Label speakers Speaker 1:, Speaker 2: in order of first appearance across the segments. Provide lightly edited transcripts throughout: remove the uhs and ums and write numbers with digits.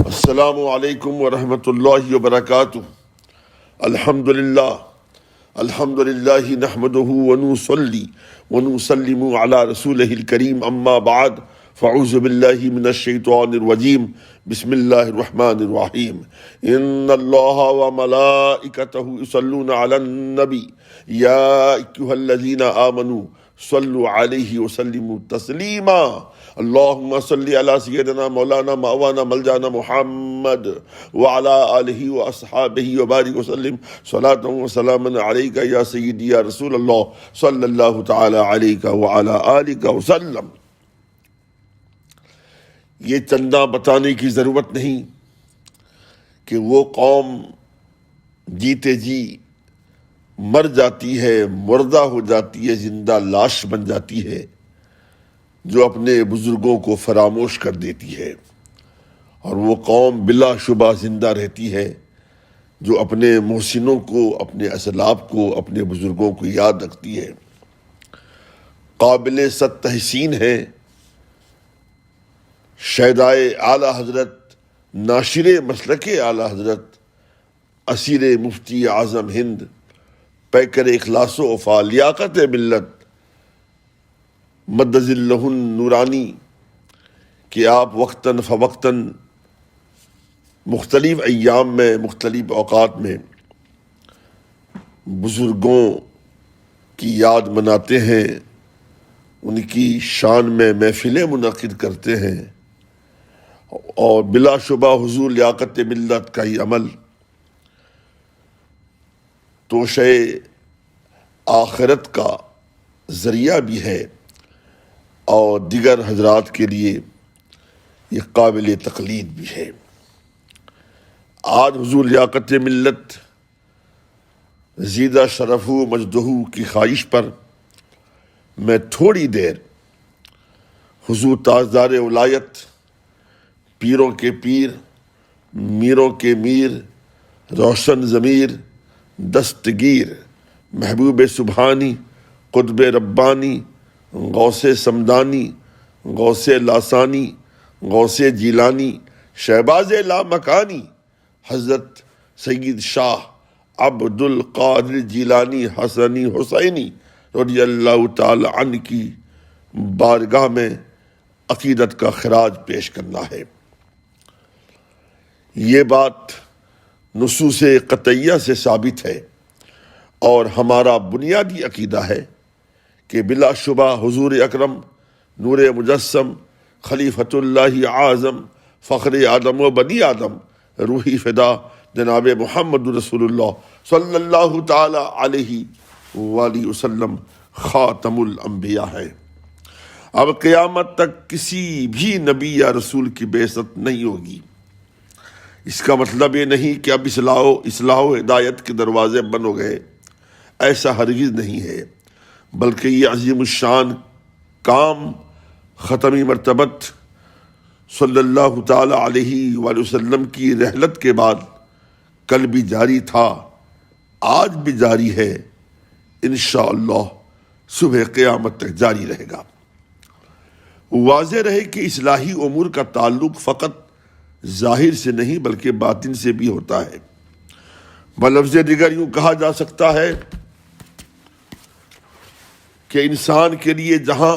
Speaker 1: السلام علیکم ورحمۃ اللہ وبرکاتہ۔ الحمد للہ نحمدہ ونصلی ونسلم علی رسولہ الکریم، اما بعد فاعوذ باللہ من الشیطان الرجیم، بسم اللہ الرحمن الرحیم۔ ان اللہ وملائکتہ یصلون علی النبی یا ایھا الذین آمنوا صلوا علیہ وسلموا تسلیما۔ اللہم صلی علی سیدنا مولانا مولانا ملجانا محمد وعلی آلہ واصحابہ وبارک وسلم صلاۃ وسلاما علیک یا سیدی یا رسول اللہ صلی اللہ تعالی علیک وعلی آلہ وسلم۔ یہ چندہ بتانے کی ضرورت نہیں کہ وہ قوم جیتے جی مر جاتی ہے، مردہ ہو جاتی ہے، زندہ لاش بن جاتی ہے، جو اپنے بزرگوں کو فراموش کر دیتی ہے، اور وہ قوم بلا شبہ زندہ رہتی ہے جو اپنے محسنوں کو، اپنے اسلاف کو، اپنے بزرگوں کو یاد رکھتی ہے۔ قابل صد تحسین ہے شہدائے اعلیٰ حضرت، ناشر مسلک اعلیٰ حضرت، اسیر مفتی اعظم ہند، پیکر اخلاص و وفا، لیاقت ملت، مد ظلہ النورانی، کہ آپ وقتاً فوقتاً مختلف ایام میں، مختلف اوقات میں بزرگوں کی یاد مناتے ہیں، ان کی شان میں محفلیں منعقد کرتے ہیں، اور بلا شبہ حضور لیاقت ملت کا ہی عمل توشہ آخرت کا ذریعہ بھی ہے، اور دیگر حضرات کے لیے یہ قابل تقلید بھی ہے۔ آج حضور لیاقت ملت زیدہ شرف و مجدہ کی خواہش پر میں تھوڑی دیر حضور تاجدار ولایت، پیروں کے پیر، میروں کے میر، روشن ضمیر، دستگیر، محبوب سبحانی، قطب ربانی، غوث سمدانی، غوث لاسانی، غوث جیلانی، شہباز لامکانی، حضرت سید شاہ عبد القادر جیلانی حسنی حسینی رضی اللہ تعالی عنہ کی بارگاہ میں عقیدت کا خراج پیش کرنا ہے۔ یہ بات نصوص قطعیہ سے ثابت ہے، اور ہمارا بنیادی عقیدہ ہے کہ بلا شبہ حضور اکرم، نور مجسم، خلیفۃ اللہ اعظم، فخر آدم و بنی آدم، روحی فدا جناب محمد رسول اللہ صلی اللہ تعالی علیہ وآلہ وسلم خاتم الانبیاء ہے۔ اب قیامت تک کسی بھی نبی یا رسول کی بعثت نہیں ہوگی۔ اس کا مطلب یہ نہیں کہ اب اصلاح و ہدایت کے دروازے بند ہو گئے، ایسا ہرگز نہیں ہے، بلکہ یہ عظیم الشان کام ختمی مرتبت صلی اللہ تعالی علیہ وآلہ وسلم کی رحلت کے بعد کل بھی جاری تھا، آج بھی جاری ہے، انشاءاللہ صبح قیامت تک جاری رہے گا۔ واضح رہے کہ اصلاحی امور کا تعلق فقط ظاہر سے نہیں بلکہ باطن سے بھی ہوتا ہے۔ بلفظ دیگر یوں کہا جا سکتا ہے کہ انسان کے لیے جہاں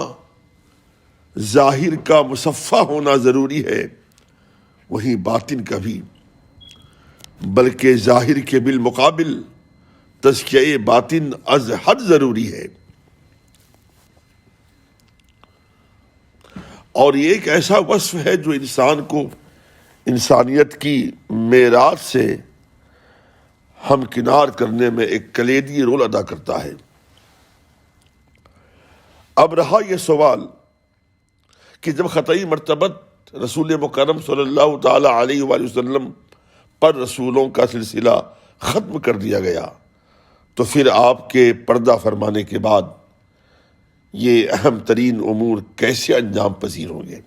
Speaker 1: ظاہر کا مصفح ہونا ضروری ہے، وہیں باطن کا بھی، بلکہ ظاہر کے بالمقابل تزکیہ باطن از حد ضروری ہے۔ اور یہ ایک ایسا وصف ہے جو انسان کو انسانیت کی معراج سے ہمکنار کرنے میں ایک کلیدی رول ادا کرتا ہے۔ اب رہا یہ سوال کہ جب خطائی مرتبت رسول مکرم صلی اللہ تعالی علیہ وآلہ وسلم پر رسولوں کا سلسلہ ختم کر دیا گیا، تو پھر آپ کے پردہ فرمانے کے بعد یہ اہم ترین امور کیسے انجام پذیر ہوں گے؟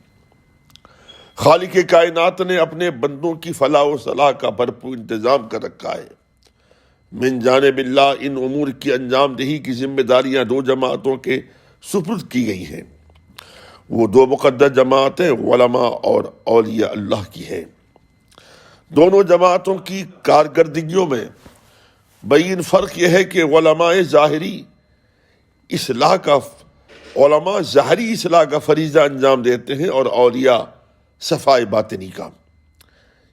Speaker 1: خالق کائنات نے اپنے بندوں کی فلاح و صلاح کا بھرپور انتظام کر رکھا ہے۔ من جانب اللہ ان امور کی انجام دہی کی ذمہ داریاں دو جماعتوں کے سپرد کی گئی ہیں۔ وہ دو مقدس جماعتیں علماء اور اولیاء اللہ کی ہیں۔ دونوں جماعتوں کی کارکردگیوں میں بین فرق یہ ہے کہ علماء ظاہری اصلاح کا فریضہ انجام دیتے ہیں اور اولیاء صفائی باطنی کا۔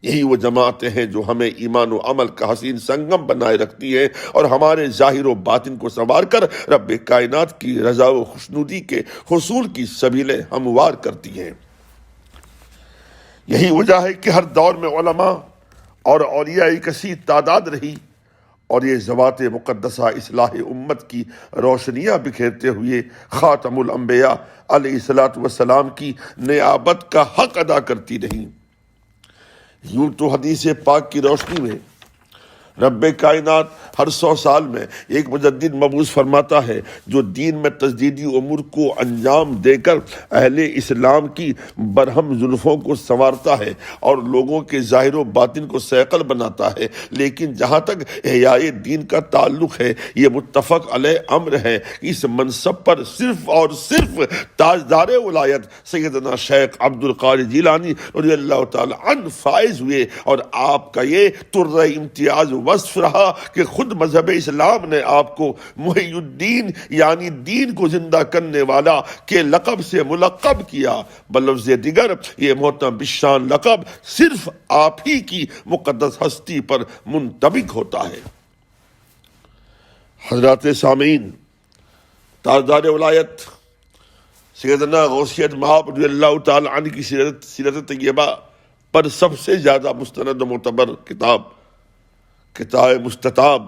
Speaker 1: یہی وہ جماعتیں ہیں جو ہمیں ایمان و عمل کا حسین سنگم بنائے رکھتی ہیں اور ہمارے ظاہر و باطن کو سنوار کر رب کائنات کی رضا و خوشنودی کے حصول کی سبیلیں ہموار کرتی ہیں۔ یہی وجہ ہے کہ ہر دور میں علماء اور اولیاء کثیر تعداد رہی اور یہ ذوات مقدسہ اصلاح امت کی روشنیاں بکھیرتے ہوئے خاتم الانبیاء علیہ الصلوۃ والسلام کی نیابت کا حق ادا کرتی رہیں۔ یوں تو حدیث پاک کی روشنی میں رب کائنات ہر 100 سال میں ایک مجدد مبعوث فرماتا ہے جو دین میں تجدیدی امور کو انجام دے کر اہل اسلام کی برہم زلفوں کو سنوارتا ہے اور لوگوں کے ظاہر و باطن کو سیقل بناتا ہے۔ لیکن جہاں تک احیاء دین کا تعلق ہے، یہ متفق علیہ امر ہے، اس منصب پر صرف اور صرف تاجدار ولایت سیدنا شیخ عبد القادر جیلانی رضی اللہ تعالی عنہ فائز ہوئے، اور آپ کا یہ طرہ امتیاز وصف رہا کہ خود مذہب اسلام نے آپ کو محی الدین یعنی دین کو زندہ کرنے والا کے لقب سے ملقب کیا۔ بلفظ دیگر یہ محترم بالشان لقب صرف آپ ہی کی مقدس ہستی پر منطبق ہوتا ہے۔ حضرات سامعین، تاجدار ولایت سیدنا غوثیت مآب رضی اللہ تعالی عنہ کی سیرت طیبہ پر سب سے زیادہ مستند و معتبر کتاب مستطاب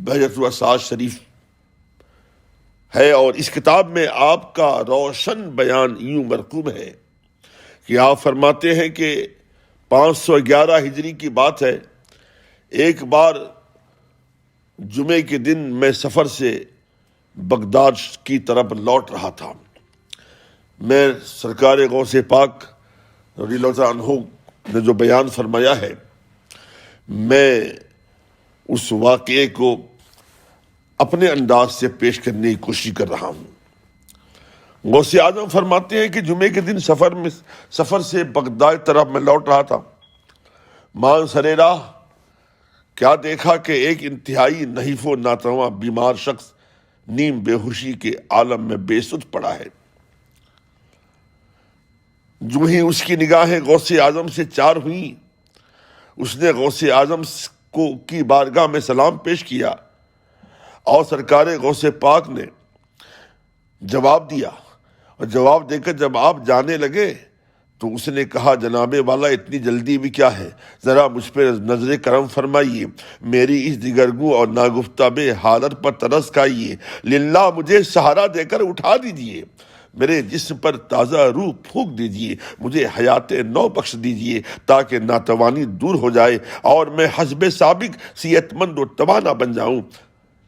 Speaker 1: بہجت الاساس شریف ہے، اور اس کتاب میں آپ کا روشن بیان یوں مرقوم ہے کہ آپ فرماتے ہیں کہ 511 ہجری کی بات ہے، ایک بار جمعے کے دن میں سفر سے بغداد کی طرف لوٹ رہا تھا۔ میں سرکار غوث پاک رضی اللہ تعالیٰ عنہ نے جو بیان فرمایا ہے، میں اس واقعے کو اپنے انداز سے پیش کرنے کی کوشش کر رہا ہوں۔ غوث اعظم فرماتے ہیں کہ جمعے کے دن سفر سے بغداد طرف میں لوٹ رہا تھا۔ مان سرے راہ کیا دیکھا کہ ایک انتہائی نحیف و ناتواں بیمار شخص نیم بے ہوشی کے عالم میں بے سدھ پڑا ہے۔ جو ہی اس کی نگاہیں غوث اعظم سے چار ہوئیں، اس نے غوث اعظم کی بارگاہ میں سلام پیش کیا اور سرکار غوث پاک نے جواب دیا، اور جواب دے کر جب آپ جانے لگے تو اس نے کہا، جناب والا اتنی جلدی بھی کیا ہے، ذرا مجھ پہ نظر کرم فرمائیے، میری اس دیگرگوں اور ناگفتہ حالت پر ترس کھائیے، للہ مجھے سہارا دے کر اٹھا دیجیے، میرے جسم پر تازہ روح پھونک دیجیے، مجھے حیات نو بخش دیجیے تاکہ ناتوانی دور ہو جائے اور میں حسب سابق صحت مند و توانا بن جاؤں۔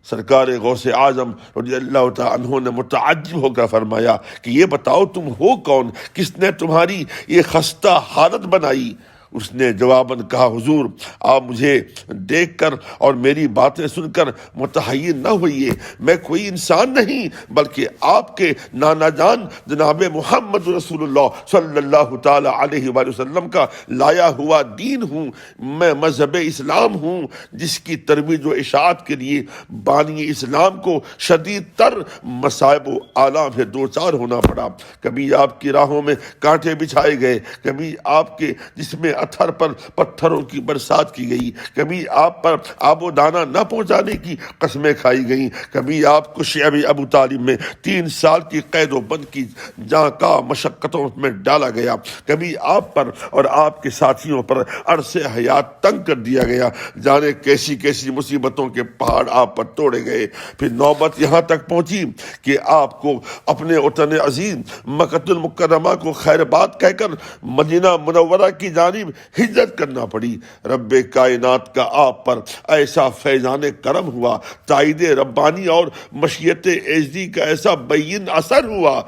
Speaker 1: سرکار غوث اعظم رضی اللہ تعالیٰ عنہ نے متعجب ہو کر فرمایا کہ یہ بتاؤ تم ہو کون، کس نے تمہاری یہ خستہ حالت بنائی؟ اس نے جواباً کہا، حضور آپ مجھے دیکھ کر اور میری باتیں سن کر متحیر نہ ہوئیے، میں کوئی انسان نہیں بلکہ آپ کے نانا جان جناب محمد رسول اللہ صلی اللہ تعالی علیہ وآلہ وسلم کا لایا ہوا دین ہوں۔ میں مذہب اسلام ہوں جس کی ترویج و اشاعت کے لیے بانی اسلام کو شدید تر مصائب و آلام سے دوچار ہونا پڑا۔ کبھی آپ کی راہوں میں کانٹے بچھائے گئے، کبھی آپ کے جس میں اتھر پر پتھروں کی برسات کی گئی، کبھی آپ پر آب و دانہ نہ پہنچانے کی قسمیں کھائی گئیں، کبھی آپ کو شعب ابو طالب میں 3 سال کی قید و بند کی جہاں کا مشقتوں میں ڈالا گیا، کبھی آپ پر اور آپ کے ساتھیوں پر عرصے حیات تنگ کر دیا گیا، جانے کیسی کیسی مصیبتوں کے پہاڑ آپ پر توڑے گئے۔ پھر نوبت یہاں تک پہنچی کہ آپ کو اپنے وطن عظیم مکہ المکرمہ کو خیر بات کہہ کر مدینہ منورہ کی جانب ہجرت کرنا پڑی۔ رب کائنات کا آپ پر ایسا فیضان کرم ہوا، تائید ربانی اور مشیت ایزدی کا ایسا بین اثر ہوا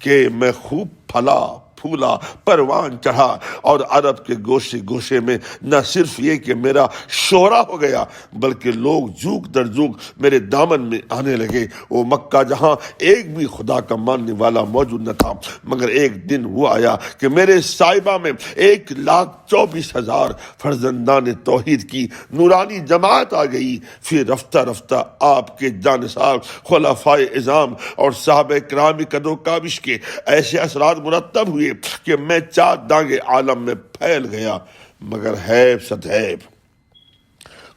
Speaker 1: کہ میں خوب پھلا پھولا، پروان چڑھا، اور عرب کے گوشے گوشے میں نہ صرف یہ کہ میرا شہرا ہو گیا بلکہ لوگ جھوک در جھوک میرے دامن میں آنے لگے۔ وہ مکہ جہاں ایک بھی خدا کا ماننے والا موجود نہ تھا، مگر ایک دن وہ آیا کہ میرے صاحبہ میں 1,24,000 فرزندان توحید کی نورانی جماعت آ گئی۔ پھر رفتہ رفتہ آپ کے جانثار خلفائے اعظام اور صحابہ کرام قد و کاوش کے ایسے اثرات مرتب ہوئے کہ میں چار دانگے عالم میں پھیل گیا، مگر حیب صدحیب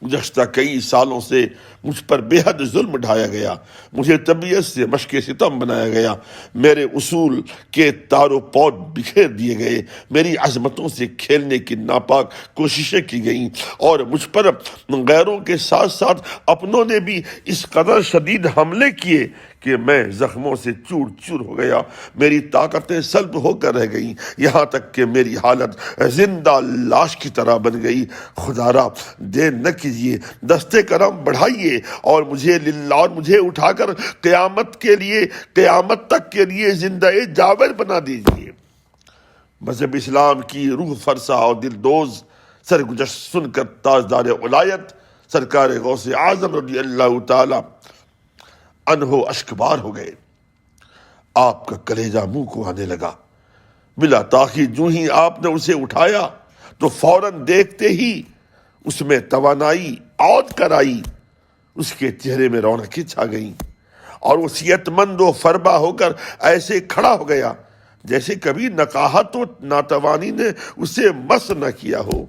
Speaker 1: گزشتہ کئی سالوں سے مجھ پر بے حد ظلم ڈھایا گیا، مجھے طبیعت سے مشق ستم بنایا گیا، میرے اصول کے تار و پود بکھیر دیے گئے، میری عظمتوں سے کھیلنے کی ناپاک کوششیں کی گئیں، اور مجھ پر غیروں کے ساتھ ساتھ اپنوں نے بھی اس قدر شدید حملے کیے کہ میں زخموں سے چور چور ہو گیا، میری طاقتیں سلب ہو کر رہ گئیں، یہاں تک کہ میری حالت زندہ لاش کی طرح بن گئی۔ خدا را دیر نہ کیجیے، دستے کرم بڑھائیے اور مجھے اٹھا کر قیامت تک کے لیے زندہ جاوید بنا دیجیے۔ مذہب اسلام کی روح فرسا اور دل دوز سرگزشت سن کر تاجدار ولایت سرکار غوث اعظم رضی اللہ تعالی عنہ اشکبار ہو گئے۔ آپ کا کلیجہ منہ کو آنے لگا۔ بلا تاخیر جو ہی آپ نے اسے اٹھایا تو فوراً دیکھتے ہی اس میں توانائی عود کر آئی، اس کے چہرے میں رونقیں چھا گئیں، اور وہ صحت مند و فربا ہو کر ایسے کھڑا ہو گیا جیسے کبھی نقاہت و ناتوانی نے اسے مس نہ کیا ہو۔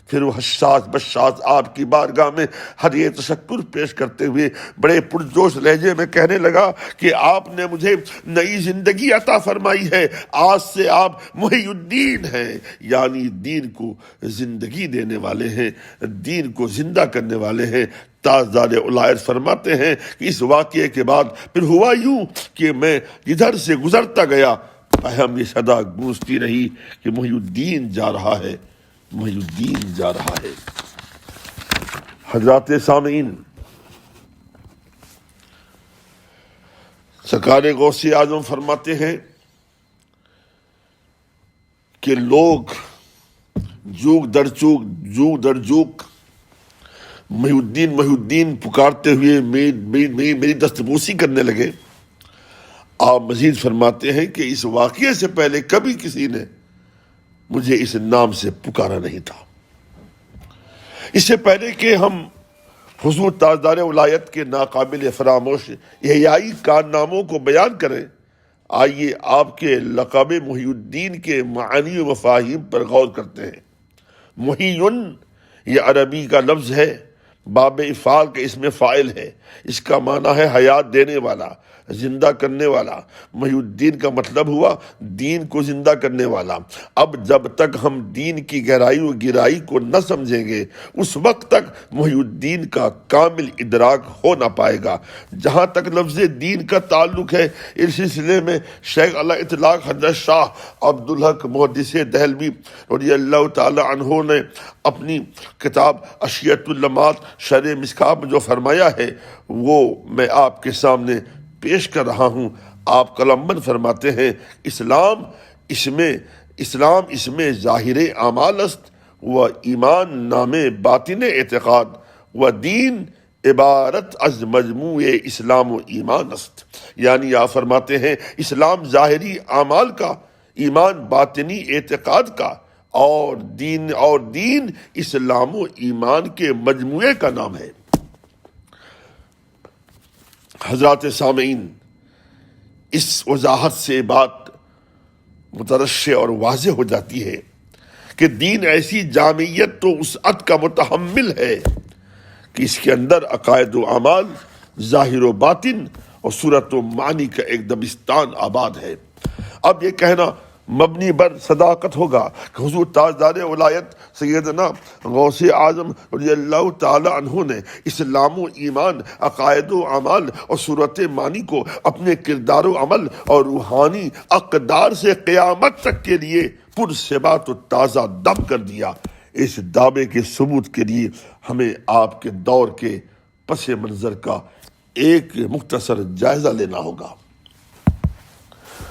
Speaker 1: پھر وہ حساس بشاس آپ کی بارگاہ میں ہدیہ تشکر پیش کرتے ہوئے بڑے پرجوش لہجے میں کہنے لگا کہ آپ نے مجھے نئی زندگی عطا فرمائی ہے، آج سے آپ محی الدین ہیں، یعنی دین کو زندگی دینے والے ہیں، دین کو زندہ کرنے والے ہیں۔ تاجدار ولایت فرماتے ہیں کہ اس واقعے کے بعد پھر ہوا یوں کہ میں جدھر سے گزرتا گیا اہم یہ صدا گونجتی رہی کہ محی الدین جا رہا ہے، محی الدین جا رہا ہے۔ حضرات سامعین، سرکار غوث اعظم فرماتے ہیں کہ لوگ جوگ در جوگ محی الدین پکارتے ہوئے میری دستبوسی کرنے لگے۔ آپ مزید فرماتے ہیں کہ اس واقعے سے پہلے کبھی کسی نے مجھے اس نام سے پکارا نہیں تھا۔ اس سے پہلے کہ ہم حضور تاجدار ولایت کے ناقابل فراموش احیائی کارناموں کو بیان کریں، آئیے آپ کے لقب محی الدین کے معانی و مفاہیم پر غور کرتے ہیں۔ محیٌ یہ عربی کا لفظ ہے، باب افعال کا اسم فاعل ہے، اس کا معنی ہے حیات دینے والا، زندہ کرنے والا۔ محی الدین کا مطلب ہوا دین کو زندہ کرنے والا۔ اب جب تک ہم دین کی گہرائی و گہرائی کو نہ سمجھیں گے اس وقت تک محی الدین کا کامل ادراک ہو نہ پائے گا۔ جہاں تک لفظ دین کا تعلق ہے، اس سلسلے میں شیخ علیہ اطلاق حضرت شاہ عبدالحق محدث دہلوی رضی اللہ تعالی عنہ نے اپنی کتاب اشیۃ اللمات شرح مصباح میں جو فرمایا ہے وہ میں آپ کے سامنے پیش کر رہا ہوں۔ آپ قلمبند فرماتے ہیں، اسلام اس میں ظاہر اعمال است و ایمان نام باطن اعتقاد و دین عبارت از مجموع اسلام و ایمان است۔ یعنی آپ فرماتے ہیں اسلام ظاہری اعمال کا، ایمان باطنی اعتقاد کا، اور دین اسلام و ایمان کے مجموعے کا نام ہے۔ حضرات سامعین، اس وضاحت سے بات مترشح اور واضح ہو جاتی ہے کہ دین ایسی جامعیت تو وسعت کا متحمل ہے کہ اس کے اندر عقائد و اعمال، ظاہر و باطن اور صورت و معنی کا ایک دبستان آباد ہے۔ اب یہ کہنا مبنی بر صداقت ہوگا کہ حضور تاجدار ولایت سیدنا غوث اعظم رضی اللہ تعالی عنہ نے اسلام و ایمان، عقائد و اعمال اور صورت معنی کو اپنے کردار و عمل اور روحانی اقدار سے قیامت تک کے لیے پرثبات و تازہ دم کر دیا۔ اس دعوے کے ثبوت کے لیے ہمیں آپ کے دور کے پس منظر کا ایک مختصر جائزہ لینا ہوگا۔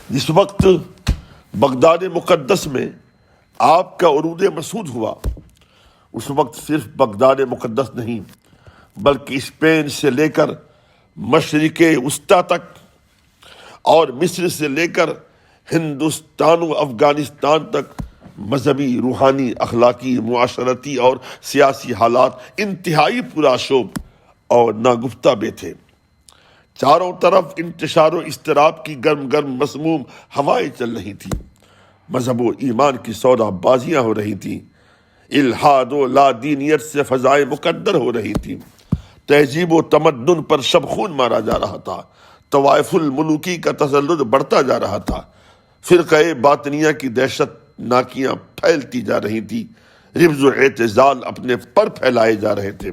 Speaker 1: جس وقت بغداد مقدس میں آپ کا عروج مسعود ہوا، اس وقت صرف بغداد مقدس نہیں بلکہ اسپین سے لے کر مشرق وسطی تک اور مصر سے لے کر ہندوستان و افغانستان تک مذہبی، روحانی، اخلاقی، معاشرتی اور سیاسی حالات انتہائی پرآشوب اور ناگفتہ بے تھے۔ چاروں طرف انتشار و اضطراب کی گرم گرم مسموم ہوائیں چل رہی تھیں، مذہب و ایمان کی سودا بازیاں ہو رہی تھیں، الحاد و لا دینیت سے فضائیں مقدر ہو رہی تھیں، تہذیب و تمدن پر شب خون مارا جا رہا تھا، طوائف الملوکی کا تسلط بڑھتا جا رہا تھا، فرقہ باطنیہ کی دہشت ناکیاں پھیلتی جا رہی تھی، ربز و اعتزال اپنے پر پھیلائے جا رہے تھے،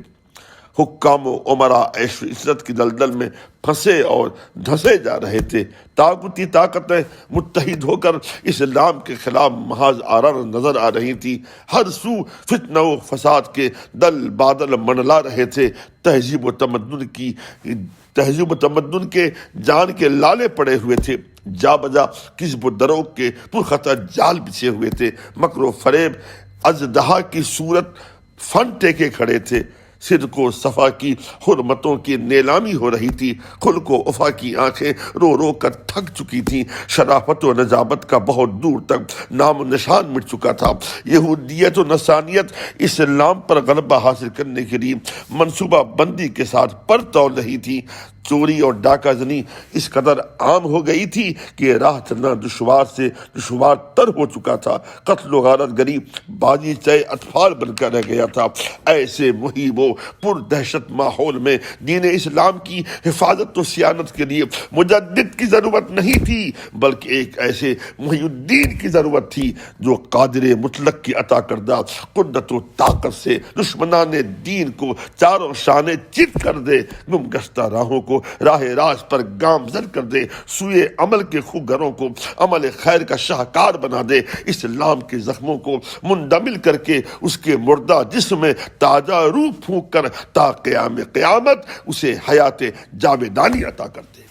Speaker 1: حکام و عمراء عیش و عزت کی دلدل میں پھنسے اور دھنسے جا رہے تھے، طاقتی طاقتیں متحد ہو کر اسلام کے خلاف محاذ آرا نظر آ رہی تھی، ہر سو فتنہ و فساد کے دل بادل منڈلا رہے تھے، تہذیب و تمدن کے جان کے لالے پڑے ہوئے تھے، جا بجا کذب و دروغ کے پرخطر جال بچھے ہوئے تھے، مکر و فریب اژدہا کی صورت فن ٹیکے کھڑے تھے، صدق و صفا کی حرمتوں کی نیلامی ہو رہی تھی، خلق و وفا کی آنکھیں رو رو کر تھک چکی تھیں، شرافت و نجابت کا بہت دور تک نام و نشان مٹ چکا تھا، یہودیت و نصرانیت اسلام پر غلبہ حاصل کرنے کے لیے منصوبہ بندی کے ساتھ پر تول رہی تھی، چوری اور ڈاکہ زنی اس قدر عام ہو گئی تھی کہ راہ چلنا دشوار سے دشوار تر ہو چکا تھا، قتل و غارت گری بازی چے اطفال بن کر رہ گیا تھا۔ ایسے مہیب و پر دہشت ماحول میں دین اسلام کی حفاظت و صیانت کے لیے مجدد کی ضرورت نہیں تھی بلکہ ایک ایسے محی الدین کی ضرورت تھی جو قادر مطلق کی عطا کردہ قدرت و طاقت سے دشمنان دین کو چاروں شانے چت کر دے، گمگشتہ راہوں کو راہ راست پر گامزن کر دے، سوئے عمل کے خوگروں کو عمل خیر کا شاہکار بنا دے، اسلام کے زخموں کو مندمل کر کے اس کے مردہ جسم میں تازہ روح پھونک کر تا قیام قیامت اسے حیات جاویدانی عطا کر دے۔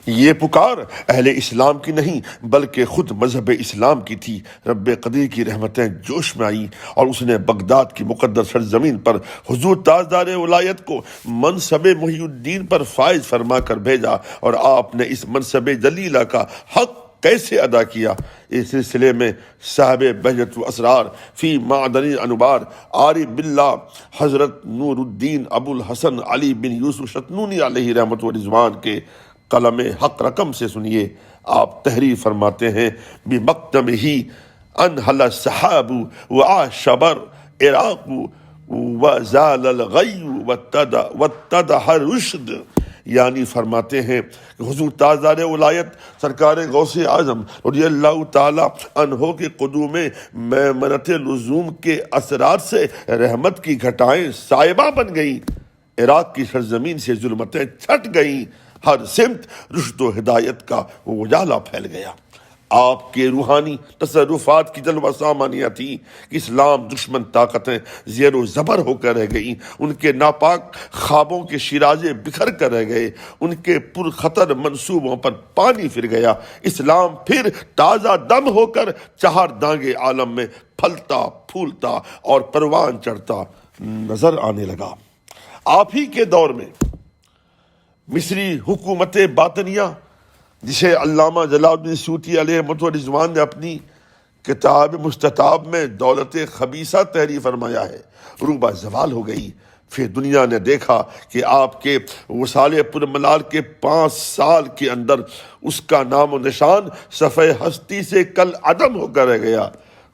Speaker 1: یہ پکار اہل اسلام کی نہیں بلکہ خود مذہب اسلام کی تھی۔ رب قدیر کی رحمتیں جوش میں آئیں اور اس نے بغداد کی مقدس سرزمین پر حضور تاجدار ولایت کو منصب محی الدین پر فائز فرما کر بھیجا، اور آپ نے اس منصب جلیلہ کا حق کیسے ادا کیا، اس سلسلے میں صاحب بہجت و اسرار فی معدن انوار عارف باللہ حضرت نور الدین ابو الحسن علی بن یوسف شتنونی علیہ رحمت و رضوان کے قلم حق رقم سے سنیے۔ آپ تحریر فرماتے ہیں بمقدمہ انحل السحاب وعاشبر عراق وزال الغی واتضح الرشد، یعنی فرماتے ہیں کہ حضور تاجدار ولایت سرکار غوث اعظم رضی اللہ تعالی عنہ کے قدوم میمنت لزوم کے اثرات سے رحمت کی گھٹائیں سائبہ بن گئیں، عراق کی سرزمین سے ظلمتیں چھٹ گئیں، ہر سمت رشد و ہدایت کا اجالا پھیل گیا۔ آپ کے روحانی تصرفات کی جلوہ سامانیاں تھیں کہ اسلام دشمن طاقتیں زیر و زبر ہو کر رہ گئیں، ان کے ناپاک خوابوں کے شیرازے بکھر کر رہ گئے، ان کے پرخطر منصوبوں پر پانی پھر گیا، اسلام پھر تازہ دم ہو کر چہار دانگے عالم میں پھلتا پھولتا اور پروان چڑھتا نظر آنے لگا۔ آپ ہی کے دور میں مصری حکومت باطنیہ، جسے علامہ جلال الدین سیوطی علیہ رضوان نے اپنی کتاب مستطاب میں دولت خبیثہ تحریر فرمایا ہے، روبہ زوال ہو گئی۔ پھر دنیا نے دیکھا کہ آپ کے وصال پرملال کے 5 سال کے اندر اس کا نام و نشان صفحہ ہستی سے کل عدم ہو کر رہ گیا۔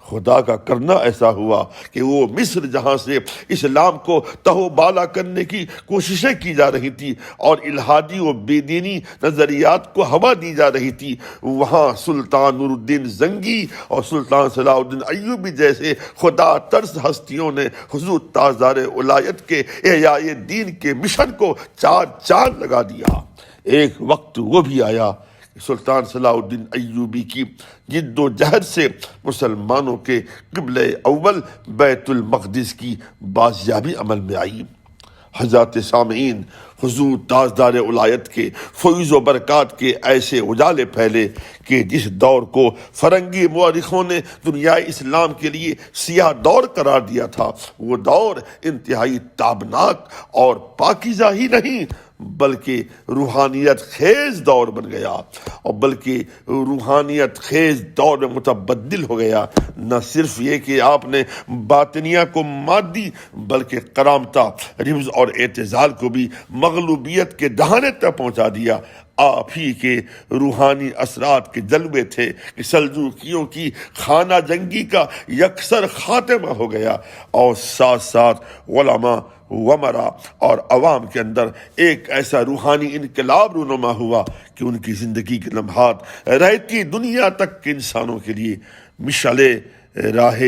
Speaker 1: خدا کا کرنا ایسا ہوا کہ وہ مصر جہاں سے اسلام کو تہو بالا کرنے کی کوششیں کی جا رہی تھی اور الہادی و بے دینی نظریات کو ہوا دی جا رہی تھی، وہاں سلطان نور الدین زنگی اور سلطان صلاح الدین ایوبی جیسے خدا ترس ہستیوں نے حضور تاجدار ولایت کے احیاء دین کے مشن کو چار چاند لگا دیا۔ ایک وقت وہ بھی آیا سلطان صلاح الدین ایوبی کی جد و جہد سے مسلمانوں کے قبلہ اول بیت المقدس کی بازیابی عمل میں آئی۔ حضرات سامعین، حضور تاجدار ولایت کے فیض و برکات کے ایسے اجالے پھیلے کہ جس دور کو فرنگی مورخوں نے دنیا اسلام کے لیے سیاہ دور قرار دیا تھا، وہ دور انتہائی تابناک اور پاکیزہ ہی نہیں بلکہ روحانیت خیز دور بن گیا، اور بلکہ روحانیت خیز دور میں متبدل ہو گیا۔ نہ صرف یہ کہ آپ نے باطنیہ کو مادی بلکہ کرامتہ، رمز اور اعتزال کو بھی مغلوبیت کے دہانے تک پہنچا دیا۔ آپ ہی کے روحانی اثرات کے جلوے تھے کہ سلجوقیوں کی خانہ جنگی کا یکسر خاتمہ ہو گیا، اور ساتھ ساتھ علماء، ومرا اور عوام کے اندر ایک ایسا روحانی انقلاب رونما ہوا کہ ان کی زندگی کے لمحات رہتی دنیا تک کے انسانوں کے لیے مشعل راہ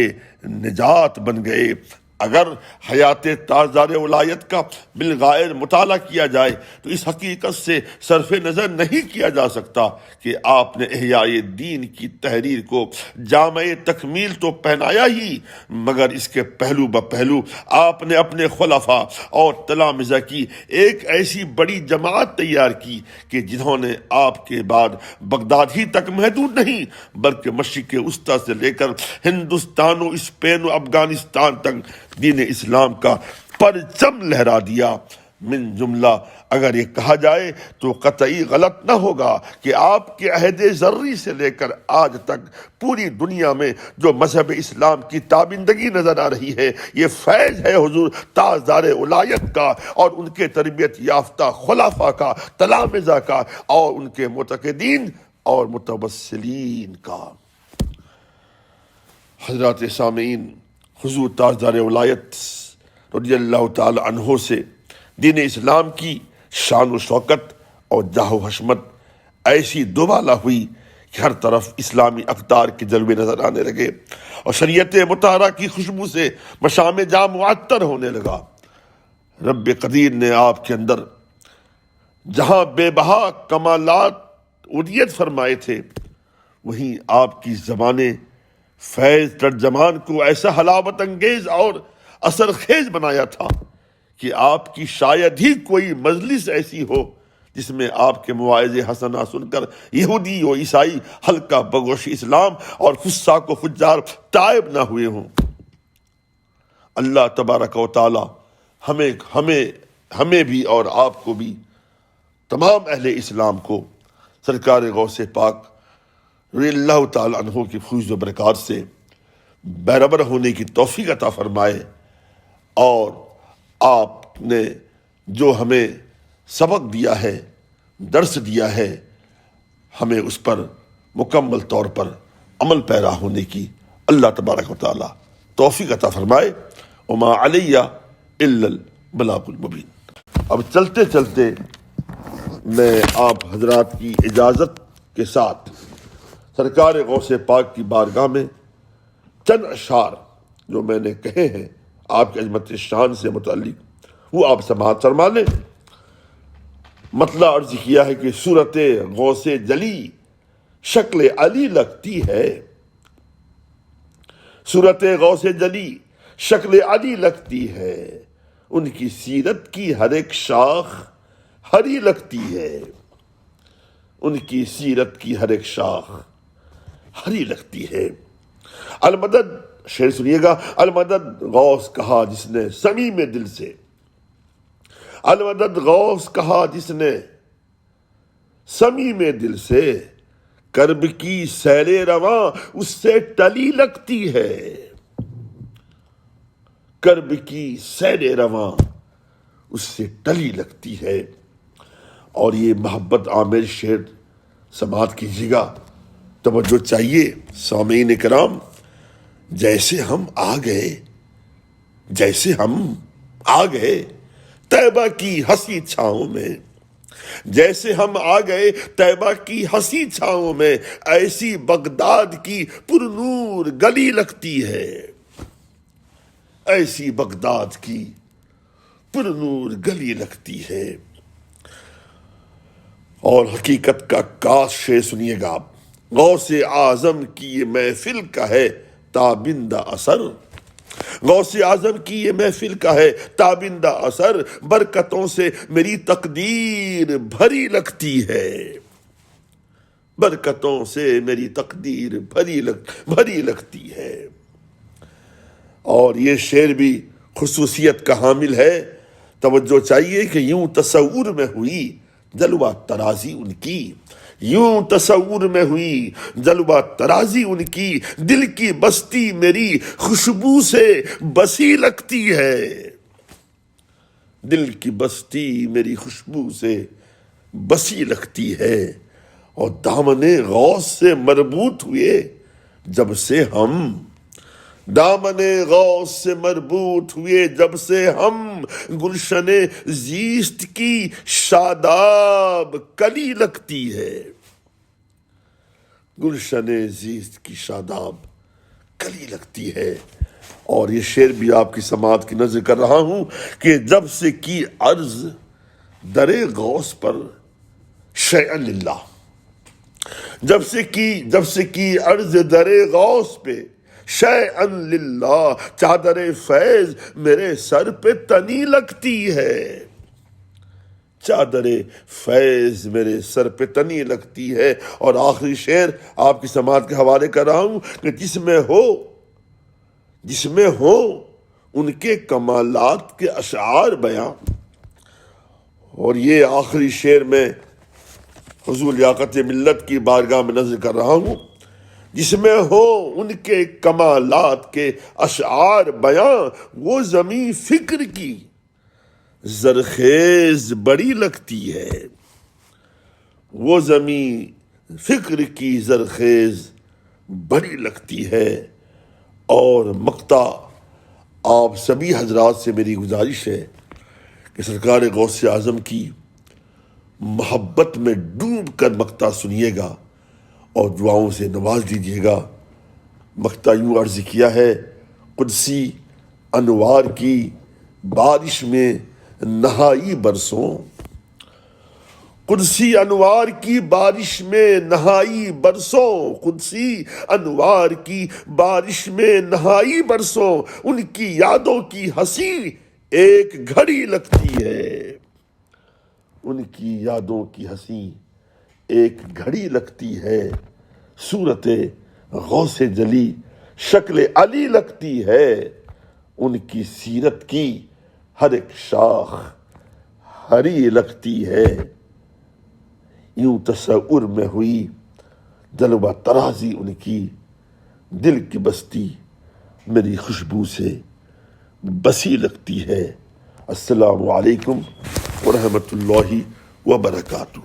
Speaker 1: نجات بن گئے۔ اگر حیات تاجدار ولایت کا بالغائر مطالعہ کیا جائے تو اس حقیقت سے صرف نظر نہیں کیا جا سکتا کہ آپ نے احیاء دین کی تحریر کو جامع تکمیل تو پہنایا ہی، مگر اس کے پہلو بپہلو آپ نے اپنے خلفاء اور تلامذہ کی ایک ایسی بڑی جماعت تیار کی کہ جنہوں نے آپ کے بعد بغداد ہی تک محدود نہیں بلکہ مشرق وسطیٰ سے لے کر ہندوستان و اسپین و افغانستان تک دین اسلام کا پرچم لہرا دیا۔ من جملہ اگر یہ کہا جائے تو قطعی غلط نہ ہوگا کہ آپ کے عہد ذری سے لے کر آج تک پوری دنیا میں جو مذہب اسلام کی تابندگی نظر آ رہی ہے، یہ فیض ہے حضور تاجدار ولایت کا اور ان کے تربیت یافتہ خلفاء کا، تلامذہ کا اور ان کے معتقدین اور متوسلین کا۔ حضرات سامعین، حضور تاجدار ولایت رضی اللہ تعالی عنہ سے دین اسلام کی شان و شوکت اور جاہ و حشمت ایسی دوبالا ہوئی کہ ہر طرف اسلامی اقدار کے جلوے نظر آنے لگے اور شریعت مطہرہ کی خوشبو سے مشام جام معطر ہونے لگا۔ رب قدیر نے آپ کے اندر جہاں بے بہا کمالات عطیت فرمائے تھے، وہیں آپ کی زبانیں فیض ترجمان کو ایسا حلاوت انگیز اور اثر خیز بنایا تھا کہ آپ کی شاید ہی کوئی مجلس ایسی ہو جس میں آپ کے مواعظ حسنہ سن کر یہودی و عیسائی ہلکا بگوش اسلام اور فساق و فجار تائب نہ ہوئے ہوں۔ اللہ تبارک و تعالی ہمیں بھی اور آپ کو بھی، تمام اہل اسلام کو سرکار غوث پاک رضی اللہ تعالی عنہ کی فیض و برکات سے برابر ہونے کی توفیق عطا فرمائے، اور آپ نے جو ہمیں سبق دیا ہے، درس دیا ہے، ہمیں اس پر مکمل طور پر عمل پیرا ہونے کی اللہ تبارک و تعالی توفیق عطا فرمائے۔ وما علی الا البلاغ المبین۔ اب چلتے چلتے میں آپ حضرات کی اجازت کے ساتھ سرکار غوث پاک کی بارگاہ میں چند اشعار جو میں نے کہے ہیں آپ کی عظمت شان سے متعلق، وہ آپ سماعت فرما لیں۔ مطلع عرض کیا ہے کہ صورت غوث جلی شکل علی لگتی ہے، صورت غوث جلی شکل علی لگتی ہے، ان کی سیرت کی ہر ایک شاخ ہری لگتی ہے، ان کی سیرت کی ہر ایک شاخ ہری لگتی ہے۔ المدد، شعر سنیے گا۔ المدد غوث کہا جس نے صمیم دل سے، المدد غوث کہا جس نے صمیم دل سے، کرب کی سیل رواں اس سے ٹلی لگتی ہے، کرب کی سیل رواں اس سے ٹلی لگتی ہے۔ اور یہ محبت عامر شعر سماعت کیجیے گا، توجہ چاہیے سامعین کرام۔ جیسے ہم آ گئے، جیسے ہم آ گئے طیبہ کی ہنسی چھاؤں میں، جیسے ہم آ گئے طیبہ کی ہنسی چھاؤں میں، ایسی بغداد کی پرنور گلی لگتی ہے، ایسی بغداد کی پرنور گلی لگتی ہے۔ اور حقیقت کا کاش شعر سنیے گا آپ۔ غوث اعظم کی یہ محفل کا ہے تابندہ اثر، غوث اعظم کی یہ محفل کا ہے تابندہ اثر، برکتوں سے میری تقدیر بھری لگتی ہے، برکتوں سے میری تقدیر بھری لگتی ہے۔ اور یہ شعر بھی خصوصیت کا حامل ہے، توجہ چاہیے کہ یوں تصور میں ہوئی جلوہ ترازی ان کی، یوں تصور میں ہوئی جلوہ ترازی ان کی، دل کی بستی میری خوشبو سے بسی لگتی ہے، دل کی بستی میری خوشبو سے بسی لگتی ہے۔ اور دامن غوث سے مربوط ہوئے جب سے ہم، دامن غوث سے مربوط ہوئے جب سے ہم، گلشن زیست کی شاداب کلی لگتی ہے، گلشن زیست کی شاداب کلی لگتی ہے۔ اور یہ شعر بھی آپ کی سماعت کی نظر کر رہا ہوں کہ جب سے کی عرض در غوث پر شیئن للہ، جب سے کی عرض در غوث پہ شیئن للہ، چادر فیض میرے سر پہ تنی لگتی ہے، چادر فیض میرے سر پہ تنی لگتی ہے۔ اور آخری شعر آپ کی سماعت کے حوالے کر رہا ہوں کہ جس میں ہو ان کے کمالات کے اشعار بیان۔ اور یہ آخری شعر میں حضور لیاقت ملت کی بارگاہ میں نظر کر رہا ہوں، جس میں ہو ان کے کمالات کے اشعار بیان، وہ زمین فکر کی زرخیز بڑی لگتی ہے، وہ زمین فکر کی زرخیز بڑی لگتی ہے۔ اور مقطع آپ سبھی حضرات سے میری گزارش ہے کہ سرکار غوث اعظم کی محبت میں ڈوب کر مقطع سنیے گا اور دعاؤں سے نواز دیجیے گا۔ مقطع یوں عرض کیا ہے: قدسی انوار کی بارش میں نہائی برسوں، قدسی انوار کی بارش میں نہائی برسوں، قدسی انوار کی بارش میں نہائی برسوں، ان کی یادوں کی ہنسی ایک گھڑی لگتی ہے، ان کی یادوں کی ہنسی ایک گھڑی لگتی ہے، صورت غوث جلی شکل علی لگتی ہے، ان کی سیرت کی ہر ایک شاخ ہری لگتی ہے، یوں تصور میں ہوئی جلوہ ترازی ان کی، دل کی بستی میری خوشبو سے بسی لگتی ہے۔ السلام علیکم ورحمۃ اللہ وبرکاتہ۔